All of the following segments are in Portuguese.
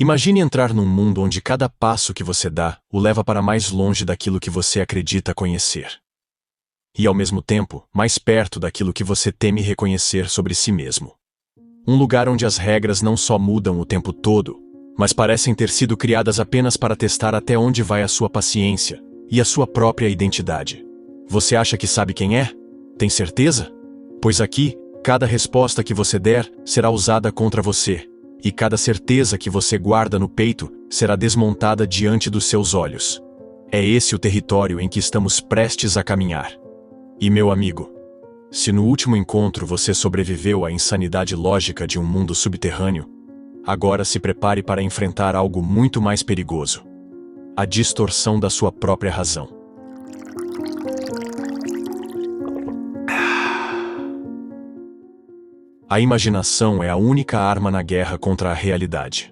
Imagine entrar num mundo onde cada passo que você dá o leva para mais longe daquilo que você acredita conhecer. E, ao mesmo tempo, mais perto daquilo que você teme reconhecer sobre si mesmo. Um lugar onde as regras não só mudam o tempo todo, mas parecem ter sido criadas apenas para testar até onde vai a sua paciência e a sua própria identidade. Você acha que sabe quem é? Tem certeza? Pois aqui, cada resposta que você der será usada contra você, e cada certeza que você guarda no peito será desmontada diante dos seus olhos. É esse o território em que estamos prestes a caminhar. E meu amigo, se no último encontro você sobreviveu à insanidade lógica de um mundo subterrâneo, agora se prepare para enfrentar algo muito mais perigoso: a distorção da sua própria razão. A imaginação é a única arma na guerra contra a realidade.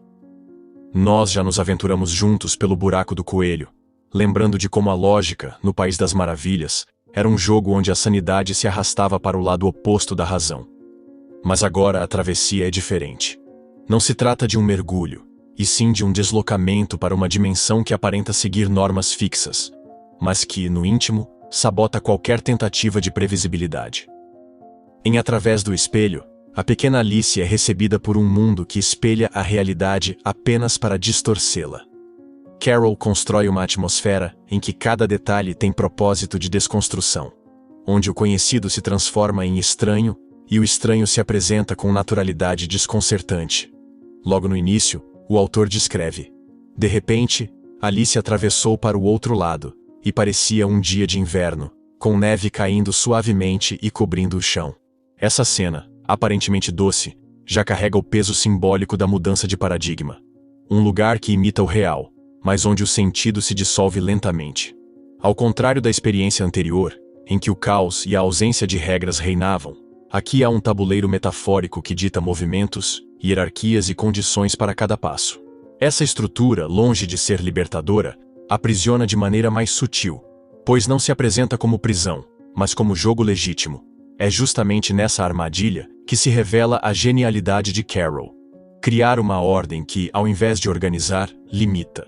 Nós já nos aventuramos juntos pelo buraco do coelho, lembrando de como a lógica, no País das Maravilhas, era um jogo onde a sanidade se arrastava para o lado oposto da razão. Mas agora a travessia é diferente. Não se trata de um mergulho, e sim de um deslocamento para uma dimensão que aparenta seguir normas fixas, mas que, no íntimo, sabota qualquer tentativa de previsibilidade. Em Através do Espelho, a pequena Alice é recebida por um mundo que espelha a realidade apenas para distorcê-la. Carol constrói uma atmosfera em que cada detalhe tem propósito de desconstrução, onde o conhecido se transforma em estranho e o estranho se apresenta com naturalidade desconcertante. Logo no início, o autor descreve: de repente, Alice atravessou para o outro lado, e parecia um dia de inverno, com neve caindo suavemente e cobrindo o chão. Essa cena, aparentemente doce, já carrega o peso simbólico da mudança de paradigma. Um lugar que imita o real, mas onde o sentido se dissolve lentamente. Ao contrário da experiência anterior, em que o caos e a ausência de regras reinavam, aqui há um tabuleiro metafórico que dita movimentos, hierarquias e condições para cada passo. Essa estrutura, longe de ser libertadora, aprisiona de maneira mais sutil, pois não se apresenta como prisão, mas como jogo legítimo. É justamente nessa armadilha que se revela a genialidade de Carol. Criar uma ordem que, ao invés de organizar, limita.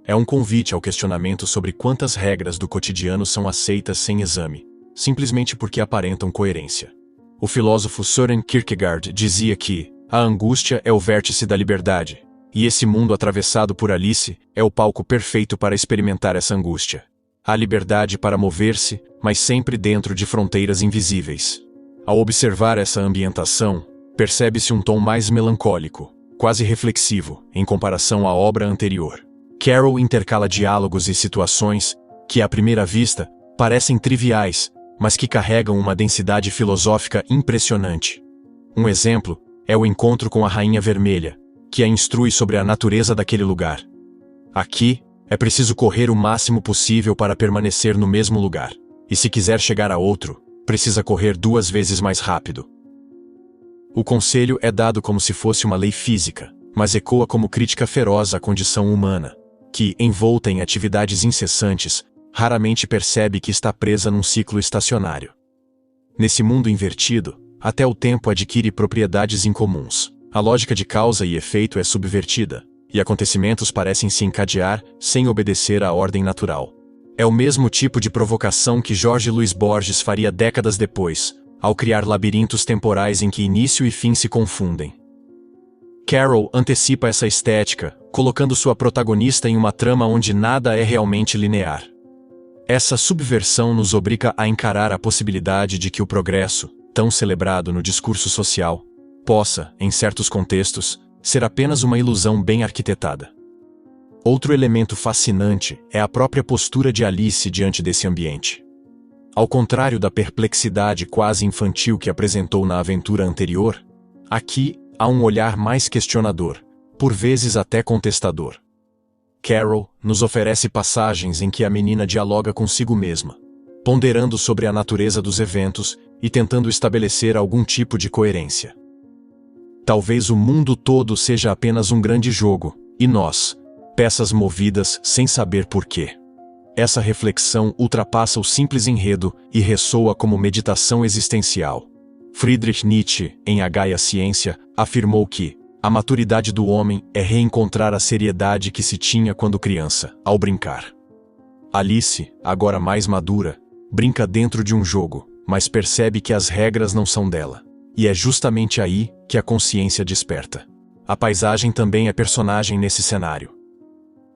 É um convite ao questionamento sobre quantas regras do cotidiano são aceitas sem exame, simplesmente porque aparentam coerência. O filósofo Søren Kierkegaard dizia que a angústia é o vértice da liberdade, e esse mundo atravessado por Alice é o palco perfeito para experimentar essa angústia. Há liberdade para mover-se, mas sempre dentro de fronteiras invisíveis. Ao observar essa ambientação, percebe-se um tom mais melancólico, quase reflexivo, em comparação à obra anterior. Carol intercala diálogos e situações que, à primeira vista, parecem triviais, mas que carregam uma densidade filosófica impressionante. Um exemplo é o encontro com a Rainha Vermelha, que a instrui sobre a natureza daquele lugar. Aqui, é preciso correr o máximo possível para permanecer no mesmo lugar, e se quiser chegar a outro, precisa correr 2 vezes mais rápido. O conselho é dado como se fosse uma lei física, mas ecoa como crítica feroz à condição humana, que, envolta em atividades incessantes, raramente percebe que está presa num ciclo estacionário. Nesse mundo invertido, até o tempo adquire propriedades incomuns. A lógica de causa e efeito é subvertida, e acontecimentos parecem se encadear sem obedecer à ordem natural. É o mesmo tipo de provocação que Jorge Luis Borges faria décadas depois, ao criar labirintos temporais em que início e fim se confundem. Carol antecipa essa estética, colocando sua protagonista em uma trama onde nada é realmente linear. Essa subversão nos obriga a encarar a possibilidade de que o progresso, tão celebrado no discurso social, possa, em certos contextos, ser apenas uma ilusão bem arquitetada. Outro elemento fascinante é a própria postura de Alice diante desse ambiente. Ao contrário da perplexidade quase infantil que apresentou na aventura anterior, aqui há um olhar mais questionador, por vezes até contestador. Carol nos oferece passagens em que a menina dialoga consigo mesma, ponderando sobre a natureza dos eventos e tentando estabelecer algum tipo de coerência. Talvez o mundo todo seja apenas um grande jogo, e nós, peças movidas sem saber porquê. Essa reflexão ultrapassa o simples enredo e ressoa como meditação existencial. Friedrich Nietzsche, em A Gaia Ciência, afirmou que A maturidade do homem é reencontrar a seriedade que se tinha quando criança, ao brincar. Alice, agora mais madura, brinca dentro de um jogo, mas percebe que as regras não são dela. E é justamente aí que a consciência desperta. A paisagem também é personagem nesse cenário.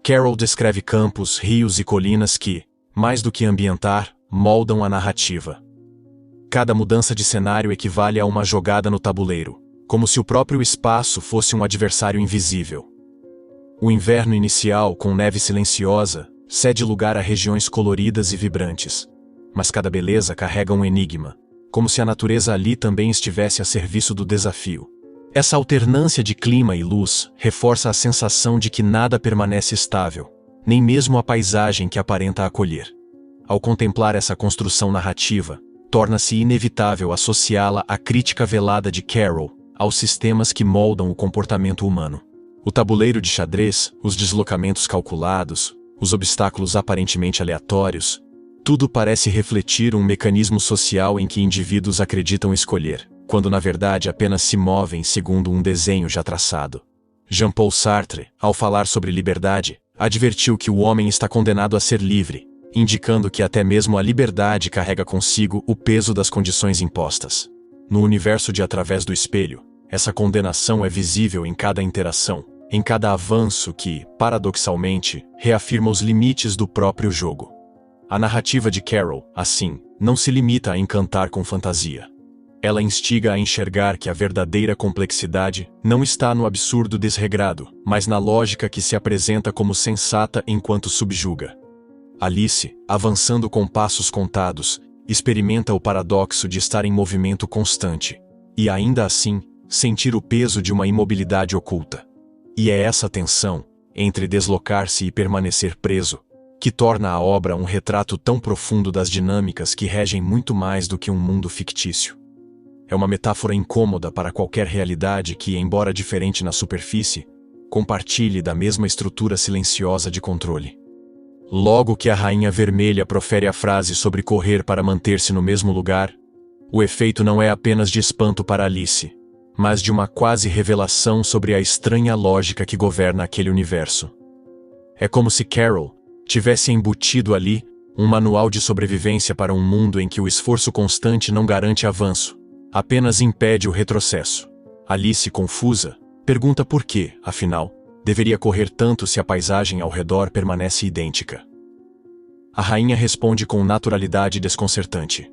Carol descreve campos, rios e colinas que, mais do que ambientar, moldam a narrativa. Cada mudança de cenário equivale a uma jogada no tabuleiro, como se o próprio espaço fosse um adversário invisível. O inverno inicial, com neve silenciosa, cede lugar a regiões coloridas e vibrantes. Mas cada beleza carrega um enigma, como se a natureza ali também estivesse a serviço do desafio. Essa alternância de clima e luz reforça a sensação de que nada permanece estável, nem mesmo a paisagem que aparenta acolher. Ao contemplar essa construção narrativa, torna-se inevitável associá-la à crítica velada de Carol aos sistemas que moldam o comportamento humano. O tabuleiro de xadrez, os deslocamentos calculados, os obstáculos aparentemente aleatórios, tudo parece refletir um mecanismo social em que indivíduos acreditam escolher, quando na verdade apenas se movem segundo um desenho já traçado. Jean-Paul Sartre, ao falar sobre liberdade, advertiu que o homem está condenado a ser livre, indicando que até mesmo a liberdade carrega consigo o peso das condições impostas. No universo de Através do Espelho, essa condenação é visível em cada interação, em cada avanço que, paradoxalmente, reafirma os limites do próprio jogo. A narrativa de Carol, assim, não se limita a encantar com fantasia. Ela instiga a enxergar que a verdadeira complexidade não está no absurdo desregrado, mas na lógica que se apresenta como sensata enquanto subjuga. Alice, avançando com passos contados, experimenta o paradoxo de estar em movimento constante, e ainda assim, sentir o peso de uma imobilidade oculta. E é essa tensão, entre deslocar-se e permanecer preso, que torna a obra um retrato tão profundo das dinâmicas que regem muito mais do que um mundo fictício. É uma metáfora incômoda para qualquer realidade que, embora diferente na superfície, compartilhe da mesma estrutura silenciosa de controle. Logo que a Rainha Vermelha profere a frase sobre correr para manter-se no mesmo lugar, o efeito não é apenas de espanto para Alice, mas de uma quase revelação sobre a estranha lógica que governa aquele universo. É como se Carol tivesse embutido ali um manual de sobrevivência para um mundo em que o esforço constante não garante avanço, apenas impede o retrocesso. Alice, confusa, pergunta por que, afinal, deveria correr tanto se a paisagem ao redor permanece idêntica. A rainha responde com naturalidade desconcertante.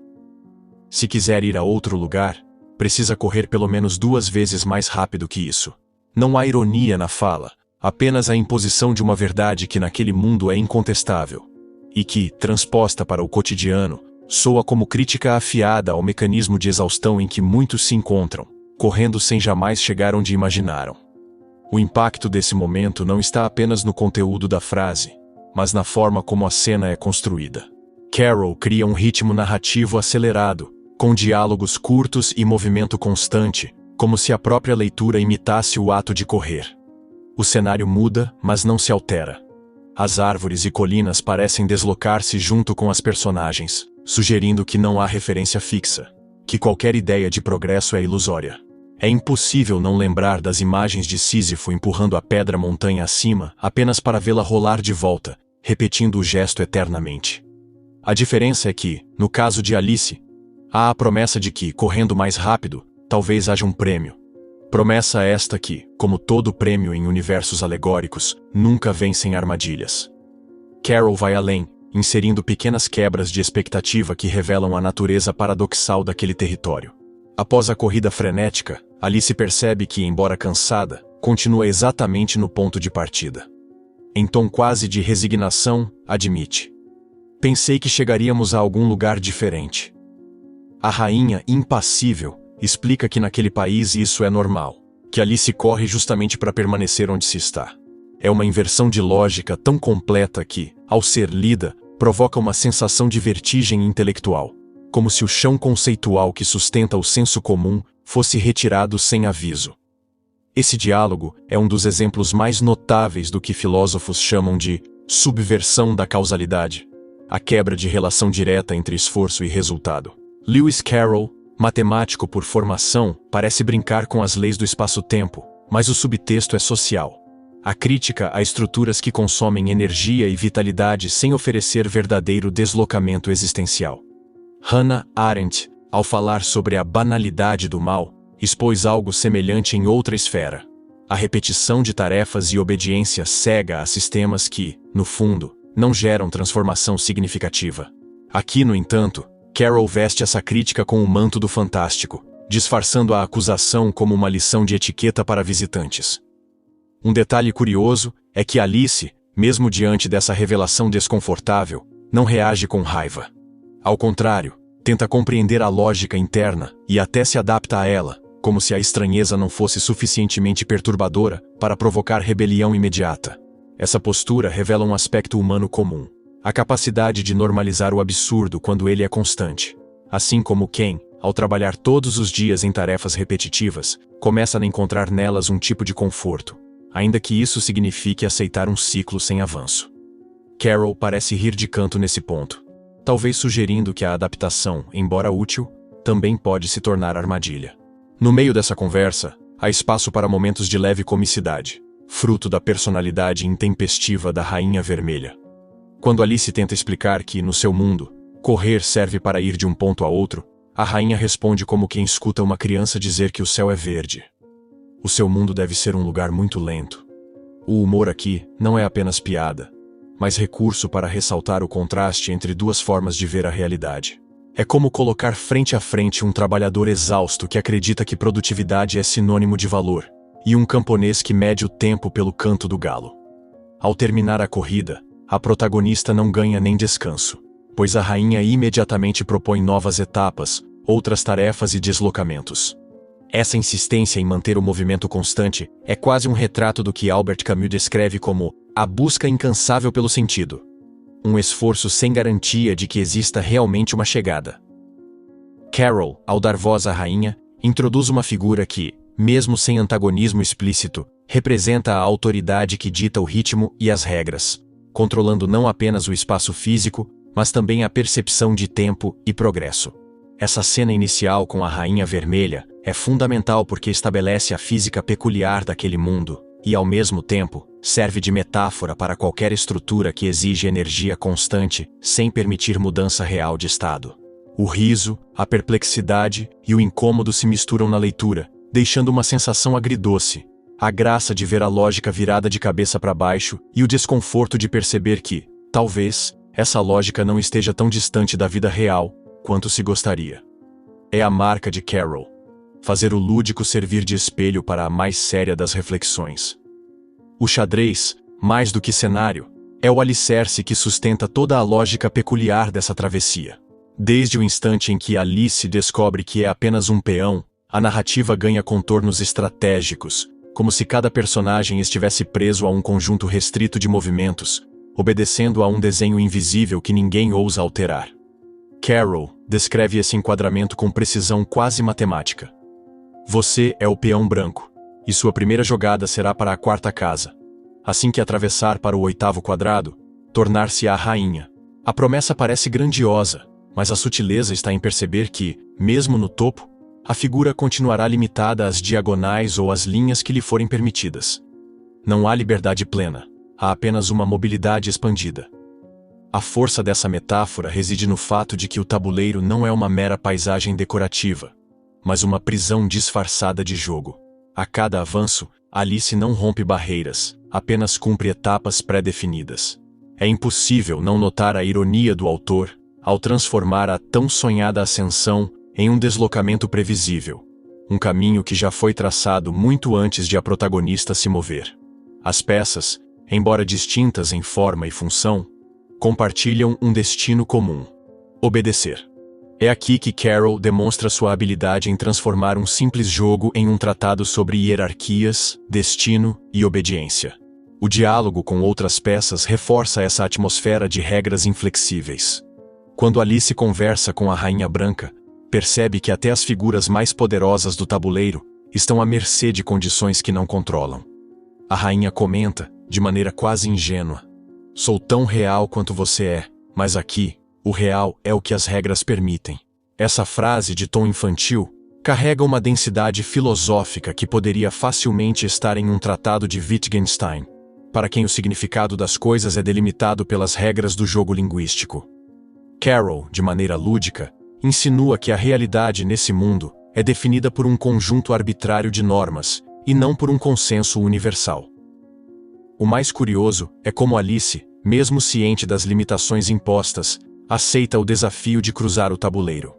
Se quiser ir a outro lugar, precisa correr pelo menos 2 vezes mais rápido que isso. Não há ironia na fala, apenas a imposição de uma verdade que naquele mundo é incontestável, e que, transposta para o cotidiano, soa como crítica afiada ao mecanismo de exaustão em que muitos se encontram, correndo sem jamais chegar onde imaginaram. O impacto desse momento não está apenas no conteúdo da frase, mas na forma como a cena é construída. Carol cria um ritmo narrativo acelerado, com diálogos curtos e movimento constante, como se a própria leitura imitasse o ato de correr. O cenário muda, mas não se altera. As árvores e colinas parecem deslocar-se junto com as personagens, sugerindo que não há referência fixa, que qualquer ideia de progresso é ilusória. É impossível não lembrar das imagens de Sísifo empurrando a pedra montanha acima apenas para vê-la rolar de volta, repetindo o gesto eternamente. A diferença é que, no caso de Alice, há a promessa de que, correndo mais rápido, talvez haja um prêmio. Promessa esta que, como todo prêmio em universos alegóricos, nunca vem sem armadilhas. Carol vai além, inserindo pequenas quebras de expectativa que revelam a natureza paradoxal daquele território. Após a corrida frenética, Alice percebe que, embora cansada, continua exatamente no ponto de partida. Em tom quase de resignação, admite: "Pensei que chegaríamos a algum lugar diferente." A rainha, impassível, explica que naquele país isso é normal, que Alice corre justamente para permanecer onde se está. É uma inversão de lógica tão completa que, ao ser lida, provoca uma sensação de vertigem intelectual, como se o chão conceitual que sustenta o senso comum fosse retirado sem aviso. Esse diálogo é um dos exemplos mais notáveis do que filósofos chamam de subversão da causalidade, a quebra de relação direta entre esforço e resultado. Lewis Carroll, matemático por formação, parece brincar com as leis do espaço-tempo, mas o subtexto é social. A crítica a estruturas que consomem energia e vitalidade sem oferecer verdadeiro deslocamento existencial. Hannah Arendt, ao falar sobre a banalidade do mal, expôs algo semelhante em outra esfera. A repetição de tarefas e obediência cega a sistemas que, no fundo, não geram transformação significativa. Aqui, no entanto, Carroll veste essa crítica com o manto do fantástico, disfarçando a acusação como uma lição de etiqueta para visitantes. Um detalhe curioso é que Alice, mesmo diante dessa revelação desconfortável, não reage com raiva. Ao contrário, tenta compreender a lógica interna e até se adapta a ela, como se a estranheza não fosse suficientemente perturbadora para provocar rebelião imediata. Essa postura revela um aspecto humano comum, a capacidade de normalizar o absurdo quando ele é constante. Assim como Ken, ao trabalhar todos os dias em tarefas repetitivas, começa a encontrar nelas um tipo de conforto, ainda que isso signifique aceitar um ciclo sem avanço. Carroll parece rir de canto nesse ponto, talvez sugerindo que a adaptação, embora útil, também pode se tornar armadilha. No meio dessa conversa, há espaço para momentos de leve comicidade, fruto da personalidade intempestiva da Rainha Vermelha. Quando Alice tenta explicar que, no seu mundo, correr serve para ir de um ponto a outro, a rainha responde como quem escuta uma criança dizer que o céu é verde. O seu mundo deve ser um lugar muito lento. O humor aqui não é apenas piada, mas recurso para ressaltar o contraste entre duas formas de ver a realidade. É como colocar frente a frente um trabalhador exausto que acredita que produtividade é sinônimo de valor, e um camponês que mede o tempo pelo canto do galo. Ao terminar a corrida, a protagonista não ganha nem descanso, pois a rainha imediatamente propõe novas etapas, outras tarefas e deslocamentos. Essa insistência em manter o movimento constante é quase um retrato do que Albert Camus descreve como a busca incansável pelo sentido. Um esforço sem garantia de que exista realmente uma chegada. Carroll, ao dar voz à rainha, introduz uma figura que, mesmo sem antagonismo explícito, representa a autoridade que dita o ritmo e as regras, controlando não apenas o espaço físico, mas também a percepção de tempo e progresso. Essa cena inicial com a Rainha Vermelha é fundamental porque estabelece a física peculiar daquele mundo, e ao mesmo tempo, serve de metáfora para qualquer estrutura que exige energia constante, sem permitir mudança real de estado. O riso, a perplexidade e o incômodo se misturam na leitura, deixando uma sensação agridoce, a graça de ver a lógica virada de cabeça para baixo e o desconforto de perceber que, talvez, essa lógica não esteja tão distante da vida real quanto se gostaria. É a marca de Carroll, fazer o lúdico servir de espelho para a mais séria das reflexões. O xadrez, mais do que cenário, é o alicerce que sustenta toda a lógica peculiar dessa travessia. Desde o instante em que Alice descobre que é apenas um peão, a narrativa ganha contornos estratégicos, como se cada personagem estivesse preso a um conjunto restrito de movimentos, obedecendo a um desenho invisível que ninguém ousa alterar. Carroll descreve esse enquadramento com precisão quase matemática. Você é o peão branco, e sua primeira jogada será para a quarta casa. Assim que atravessar para o oitavo quadrado, tornar-se-á rainha. A promessa parece grandiosa, mas a sutileza está em perceber que, mesmo no topo, a figura continuará limitada às diagonais ou às linhas que lhe forem permitidas. Não há liberdade plena, há apenas uma mobilidade expandida. A força dessa metáfora reside no fato de que o tabuleiro não é uma mera paisagem decorativa, mas uma prisão disfarçada de jogo. A cada avanço, Alice não rompe barreiras, apenas cumpre etapas pré-definidas. É impossível não notar a ironia do autor ao transformar a tão sonhada ascensão em um deslocamento previsível, um caminho que já foi traçado muito antes de a protagonista se mover. As peças, embora distintas em forma e função, compartilham um destino comum: obedecer. É aqui que Carroll demonstra sua habilidade em transformar um simples jogo em um tratado sobre hierarquias, destino e obediência. O diálogo com outras peças reforça essa atmosfera de regras inflexíveis. Quando Alice conversa com a Rainha Branca, percebe que até as figuras mais poderosas do tabuleiro estão à mercê de condições que não controlam. A rainha comenta, de maneira quase ingênua: "Sou tão real quanto você é, mas aqui, o real é o que as regras permitem." Essa frase de tom infantil carrega uma densidade filosófica que poderia facilmente estar em um tratado de Wittgenstein, para quem o significado das coisas é delimitado pelas regras do jogo linguístico. Carroll, de maneira lúdica, insinua que a realidade nesse mundo é definida por um conjunto arbitrário de normas, e não por um consenso universal. O mais curioso é como Alice, mesmo ciente das limitações impostas, aceita o desafio de cruzar o tabuleiro.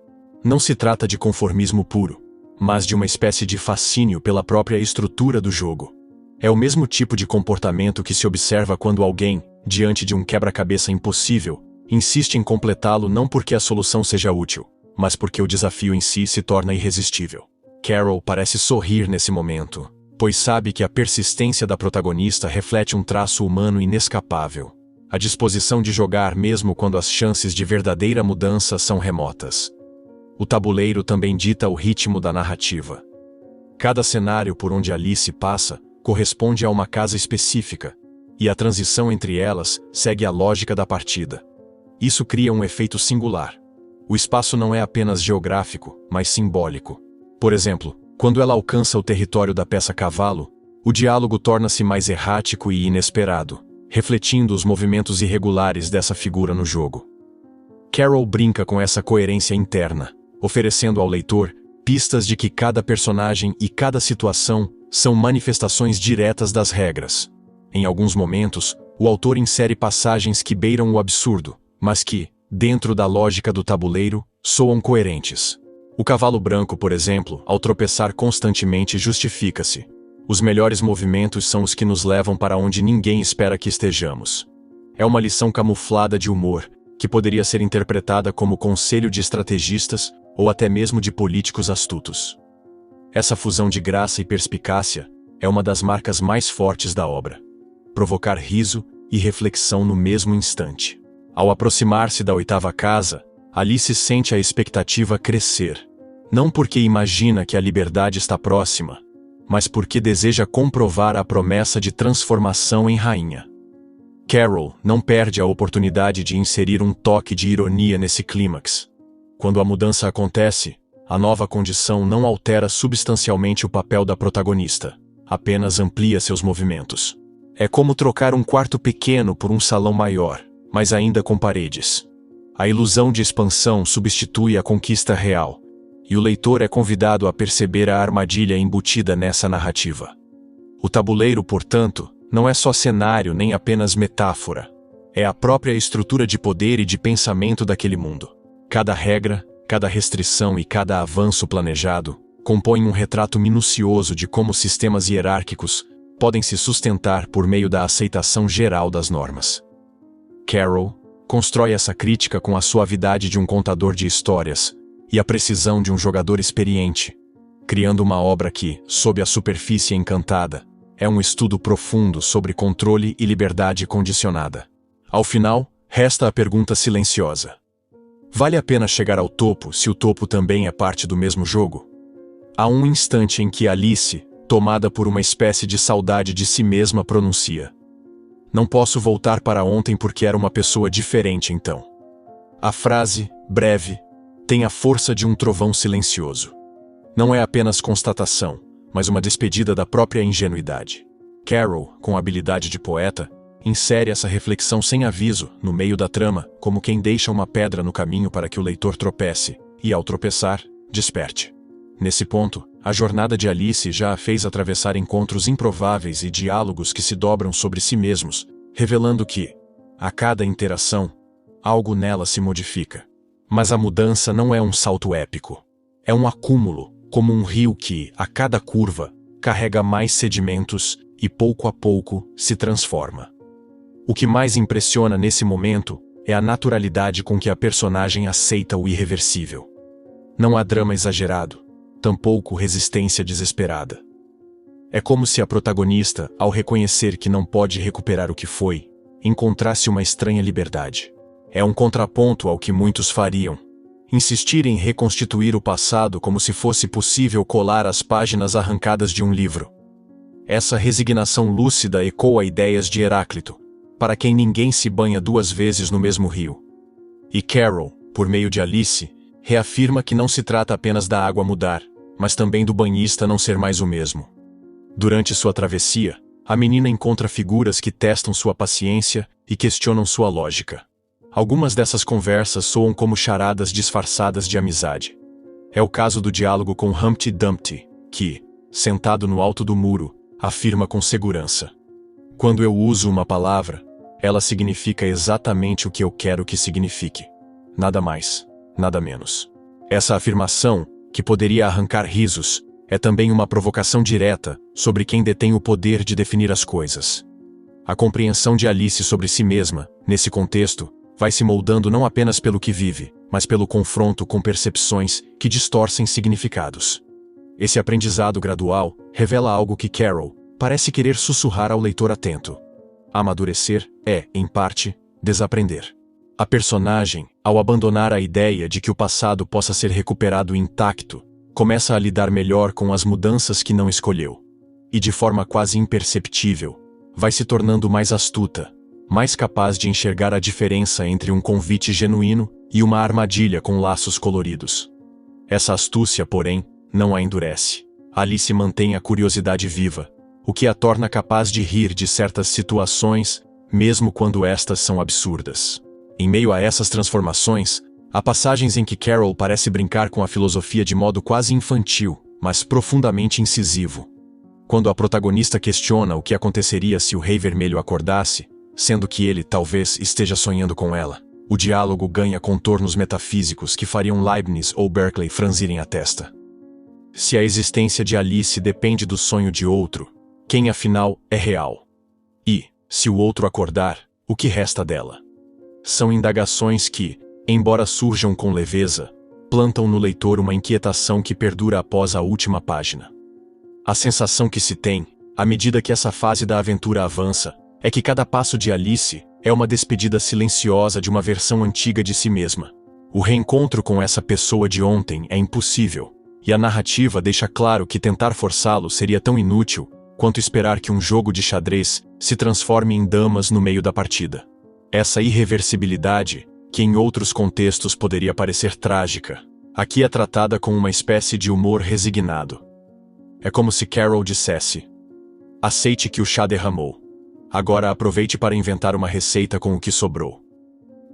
Não se trata de conformismo puro, mas de uma espécie de fascínio pela própria estrutura do jogo. É o mesmo tipo de comportamento que se observa quando alguém, diante de um quebra-cabeça impossível, insiste em completá-lo não porque a solução seja útil, mas porque o desafio em si se torna irresistível. Carroll parece sorrir nesse momento, pois sabe que a persistência da protagonista reflete um traço humano inescapável: a disposição de jogar mesmo quando as chances de verdadeira mudança são remotas. O tabuleiro também dita o ritmo da narrativa. Cada cenário por onde Alice passa corresponde a uma casa específica, e a transição entre elas segue a lógica da partida. Isso cria um efeito singular. O espaço não é apenas geográfico, mas simbólico. Por exemplo, quando ela alcança o território da peça cavalo, o diálogo torna-se mais errático e inesperado, refletindo os movimentos irregulares dessa figura no jogo. Carroll brinca com essa coerência interna, oferecendo ao leitor pistas de que cada personagem e cada situação são manifestações diretas das regras. Em alguns momentos, o autor insere passagens que beiram o absurdo, mas que, dentro da lógica do tabuleiro, soam coerentes. O cavalo branco, por exemplo, ao tropeçar constantemente justifica-se. Os melhores movimentos são os que nos levam para onde ninguém espera que estejamos. É uma lição camuflada de humor, que poderia ser interpretada como conselho de estrategistas ou até mesmo de políticos astutos. Essa fusão de graça e perspicácia é uma das marcas mais fortes da obra. Provocar riso e reflexão no mesmo instante. Ao aproximar-se da oitava casa, Alice sente a expectativa crescer. Não porque imagina que a liberdade está próxima, mas porque deseja comprovar a promessa de transformação em rainha. Carroll não perde a oportunidade de inserir um toque de ironia nesse clímax. Quando a mudança acontece, a nova condição não altera substancialmente o papel da protagonista, apenas amplia seus movimentos. É como trocar um quarto pequeno por um salão maior, mas ainda com paredes. A ilusão de expansão substitui a conquista real, e o leitor é convidado a perceber a armadilha embutida nessa narrativa. O tabuleiro, portanto, não é só cenário nem apenas metáfora. É a própria estrutura de poder e de pensamento daquele mundo. Cada regra, cada restrição e cada avanço planejado compõem um retrato minucioso de como sistemas hierárquicos podem se sustentar por meio da aceitação geral das normas. Carroll constrói essa crítica com a suavidade de um contador de histórias e a precisão de um jogador experiente, criando uma obra que, sob a superfície encantada, é um estudo profundo sobre controle e liberdade condicionada. Ao final, resta a pergunta silenciosa: vale a pena chegar ao topo se o topo também é parte do mesmo jogo? Há um instante em que Alice, tomada por uma espécie de saudade de si mesma, pronuncia: não posso voltar para ontem porque era uma pessoa diferente então. A frase, breve, tem a força de um trovão silencioso. Não é apenas constatação, mas uma despedida da própria ingenuidade. Carroll, com habilidade de poeta, insere essa reflexão sem aviso, no meio da trama, como quem deixa uma pedra no caminho para que o leitor tropece, e ao tropeçar, desperte. Nesse ponto, a jornada de Alice já a fez atravessar encontros improváveis e diálogos que se dobram sobre si mesmos, revelando que, a cada interação, algo nela se modifica. Mas a mudança não é um salto épico. É um acúmulo, como um rio que, a cada curva, carrega mais sedimentos e pouco a pouco se transforma. O que mais impressiona nesse momento é a naturalidade com que a personagem aceita o irreversível. Não há drama exagerado, tampouco resistência desesperada. É como se a protagonista, ao reconhecer que não pode recuperar o que foi, encontrasse uma estranha liberdade. É um contraponto ao que muitos fariam: insistir em reconstituir o passado como se fosse possível colar as páginas arrancadas de um livro. Essa resignação lúcida ecoa ideias de Heráclito, para quem ninguém se banha duas vezes no mesmo rio. E Carroll, por meio de Alice, reafirma que não se trata apenas da água mudar, mas também do banhista não ser mais o mesmo. Durante sua travessia, a menina encontra figuras que testam sua paciência e questionam sua lógica. Algumas dessas conversas soam como charadas disfarçadas de amizade. É o caso do diálogo com Humpty Dumpty, que, sentado no alto do muro, afirma com segurança: "Quando eu uso uma palavra, ela significa exatamente o que eu quero que signifique. Nada mais, nada menos." Essa afirmação, que poderia arrancar risos, é também uma provocação direta sobre quem detém o poder de definir as coisas. A compreensão de Alice sobre si mesma, nesse contexto, vai se moldando não apenas pelo que vive, mas pelo confronto com percepções que distorcem significados. Esse aprendizado gradual revela algo que Carol parece querer sussurrar ao leitor atento. Amadurecer é, em parte, desaprender. A personagem, ao abandonar a ideia de que o passado possa ser recuperado intacto, começa a lidar melhor com as mudanças que não escolheu. E de forma quase imperceptível, vai se tornando mais astuta, mais capaz de enxergar a diferença entre um convite genuíno e uma armadilha com laços coloridos. Essa astúcia, porém, não a endurece. Alice mantém a curiosidade viva, o que a torna capaz de rir de certas situações, mesmo quando estas são absurdas. Em meio a essas transformações, há passagens em que Carol parece brincar com a filosofia de modo quase infantil, mas profundamente incisivo. Quando a protagonista questiona o que aconteceria se o Rei Vermelho acordasse, sendo que ele talvez esteja sonhando com ela, o diálogo ganha contornos metafísicos que fariam Leibniz ou Berkeley franzirem a testa. Se a existência de Alice depende do sonho de outro, quem afinal é real? E, se o outro acordar, o que resta dela? São indagações que, embora surjam com leveza, plantam no leitor uma inquietação que perdura após a última página. A sensação que se tem, à medida que essa fase da aventura avança, é que cada passo de Alice é uma despedida silenciosa de uma versão antiga de si mesma. O reencontro com essa pessoa de ontem é impossível, e a narrativa deixa claro que tentar forçá-lo seria tão inútil quanto esperar que um jogo de xadrez se transforme em damas no meio da partida. Essa irreversibilidade, que em outros contextos poderia parecer trágica, aqui é tratada com uma espécie de humor resignado. É como se Carol dissesse: "Aceite que o chá derramou. Agora aproveite para inventar uma receita com o que sobrou."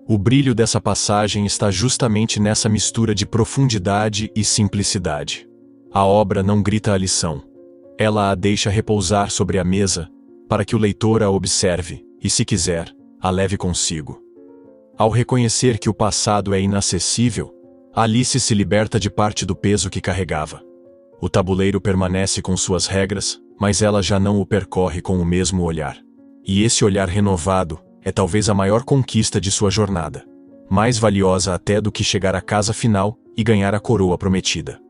O brilho dessa passagem está justamente nessa mistura de profundidade e simplicidade. A obra não grita a lição. Ela a deixa repousar sobre a mesa, para que o leitor a observe, e se quiser, a leve consigo. Ao reconhecer que o passado é inacessível, Alice se liberta de parte do peso que carregava. O tabuleiro permanece com suas regras, mas ela já não o percorre com o mesmo olhar. E esse olhar renovado é talvez a maior conquista de sua jornada, mais valiosa até do que chegar à casa final e ganhar a coroa prometida.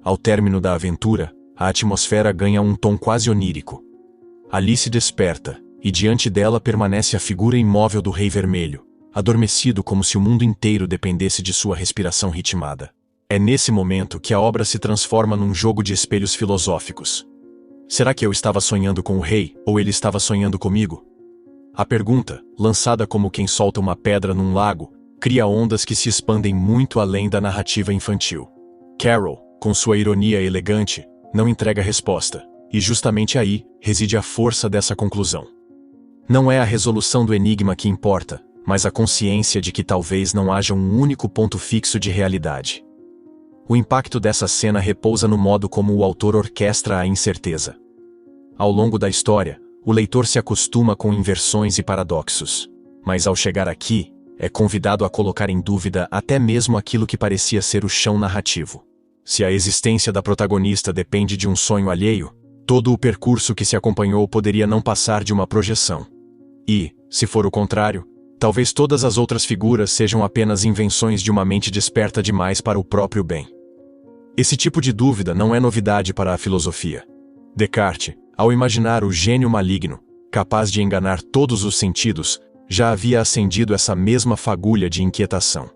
Ao término da aventura, a atmosfera ganha um tom quase onírico. Alice desperta, e diante dela permanece a figura imóvel do Rei Vermelho, adormecido como se o mundo inteiro dependesse de sua respiração ritmada. É nesse momento que a obra se transforma num jogo de espelhos filosóficos. Será que eu estava sonhando com o rei, ou ele estava sonhando comigo? A pergunta, lançada como quem solta uma pedra num lago, cria ondas que se expandem muito além da narrativa infantil. Carol, com sua ironia elegante, não entrega resposta, e justamente aí reside a força dessa conclusão. Não é a resolução do enigma que importa, mas a consciência de que talvez não haja um único ponto fixo de realidade. O impacto dessa cena repousa no modo como o autor orquestra a incerteza. Ao longo da história, o leitor se acostuma com inversões e paradoxos, mas ao chegar aqui, é convidado a colocar em dúvida até mesmo aquilo que parecia ser o chão narrativo. Se a existência da protagonista depende de um sonho alheio, todo o percurso que se acompanhou poderia não passar de uma projeção. E, se for o contrário, talvez todas as outras figuras sejam apenas invenções de uma mente desperta demais para o próprio bem. Esse tipo de dúvida não é novidade para a filosofia. Descartes, ao imaginar o gênio maligno, capaz de enganar todos os sentidos, já havia acendido essa mesma fagulha de inquietação.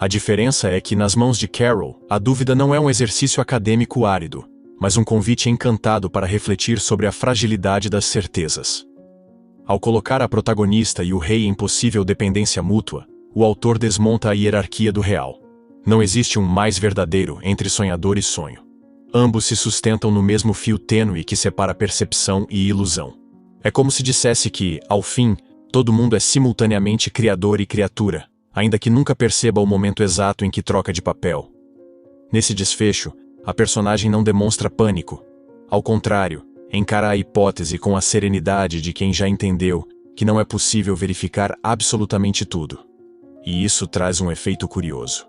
A diferença é que, nas mãos de Carol, a dúvida não é um exercício acadêmico árido, mas um convite encantado para refletir sobre a fragilidade das certezas. Ao colocar a protagonista e o rei em possível dependência mútua, o autor desmonta a hierarquia do real. Não existe um mais verdadeiro entre sonhador e sonho. Ambos se sustentam no mesmo fio tênue que separa percepção e ilusão. É como se dissesse que, ao fim, todo mundo é simultaneamente criador e criatura, ainda que nunca perceba o momento exato em que troca de papel. Nesse desfecho, a personagem não demonstra pânico. Ao contrário, encara a hipótese com a serenidade de quem já entendeu que não é possível verificar absolutamente tudo. E isso traz um efeito curioso.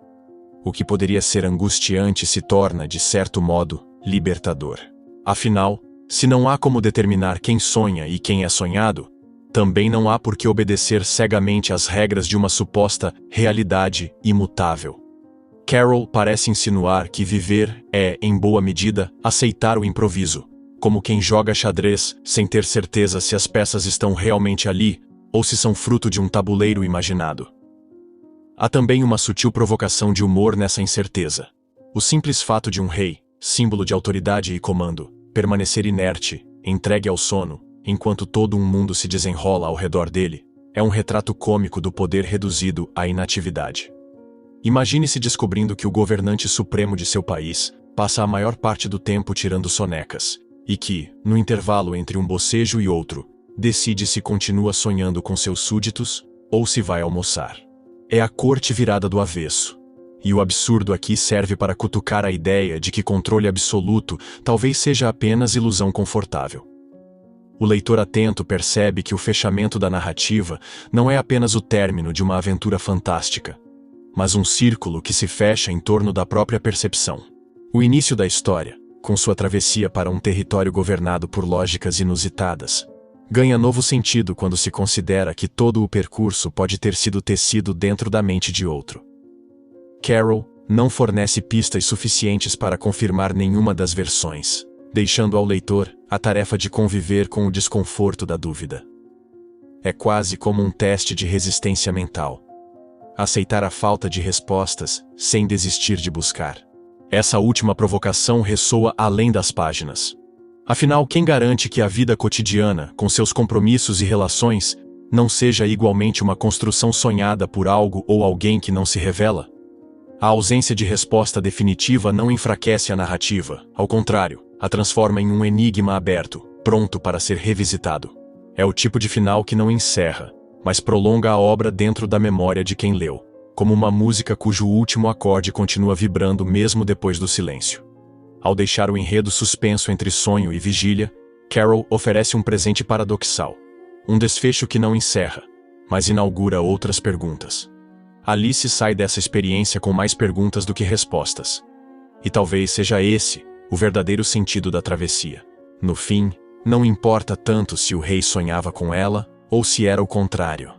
O que poderia ser angustiante se torna, de certo modo, libertador. Afinal, se não há como determinar quem sonha e quem é sonhado, também não há por que obedecer cegamente às regras de uma suposta realidade imutável. Carol parece insinuar que viver é, em boa medida, aceitar o improviso, como quem joga xadrez sem ter certeza se as peças estão realmente ali ou se são fruto de um tabuleiro imaginado. Há também uma sutil provocação de humor nessa incerteza. O simples fato de um rei, símbolo de autoridade e comando, permanecer inerte, entregue ao sono, enquanto todo um mundo se desenrola ao redor dele, é um retrato cômico do poder reduzido à inatividade. Imagine-se descobrindo que o governante supremo de seu país passa a maior parte do tempo tirando sonecas, e que, no intervalo entre um bocejo e outro, decide se continua sonhando com seus súditos ou se vai almoçar. É a corte virada do avesso. E o absurdo aqui serve para cutucar a ideia de que controle absoluto talvez seja apenas ilusão confortável. O leitor atento percebe que o fechamento da narrativa não é apenas o término de uma aventura fantástica, mas um círculo que se fecha em torno da própria percepção. O início da história, com sua travessia para um território governado por lógicas inusitadas, ganha novo sentido quando se considera que todo o percurso pode ter sido tecido dentro da mente de outro. Carol não fornece pistas suficientes para confirmar nenhuma das versões, deixando ao leitor a tarefa de conviver com o desconforto da dúvida. É quase como um teste de resistência mental. Aceitar a falta de respostas sem desistir de buscar. Essa última provocação ressoa além das páginas. Afinal, quem garante que a vida cotidiana, com seus compromissos e relações, não seja igualmente uma construção sonhada por algo ou alguém que não se revela? A ausência de resposta definitiva não enfraquece a narrativa, ao contrário, a transforma em um enigma aberto, pronto para ser revisitado. É o tipo de final que não encerra, mas prolonga a obra dentro da memória de quem leu, como uma música cujo último acorde continua vibrando mesmo depois do silêncio. Ao deixar o enredo suspenso entre sonho e vigília, Carol oferece um presente paradoxal. Um desfecho que não encerra, mas inaugura outras perguntas. Alice sai dessa experiência com mais perguntas do que respostas. E talvez seja esse o verdadeiro sentido da travessia. No fim, não importa tanto se o rei sonhava com ela ou se era o contrário.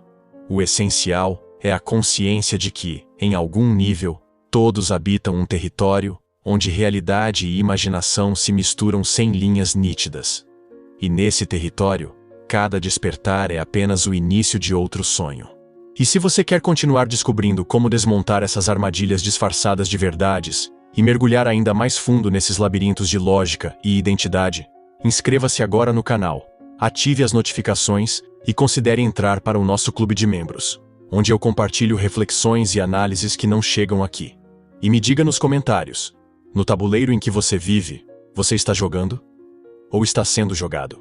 O essencial é a consciência de que, em algum nível, todos habitam um território onde realidade e imaginação se misturam sem linhas nítidas. E nesse território, cada despertar é apenas o início de outro sonho. E se você quer continuar descobrindo como desmontar essas armadilhas disfarçadas de verdades e mergulhar ainda mais fundo nesses labirintos de lógica e identidade, inscreva-se agora no canal, ative as notificações e considere entrar para o nosso clube de membros, onde eu compartilho reflexões e análises que não chegam aqui. E me diga nos comentários: no tabuleiro em que você vive, você está jogando? Ou está sendo jogado?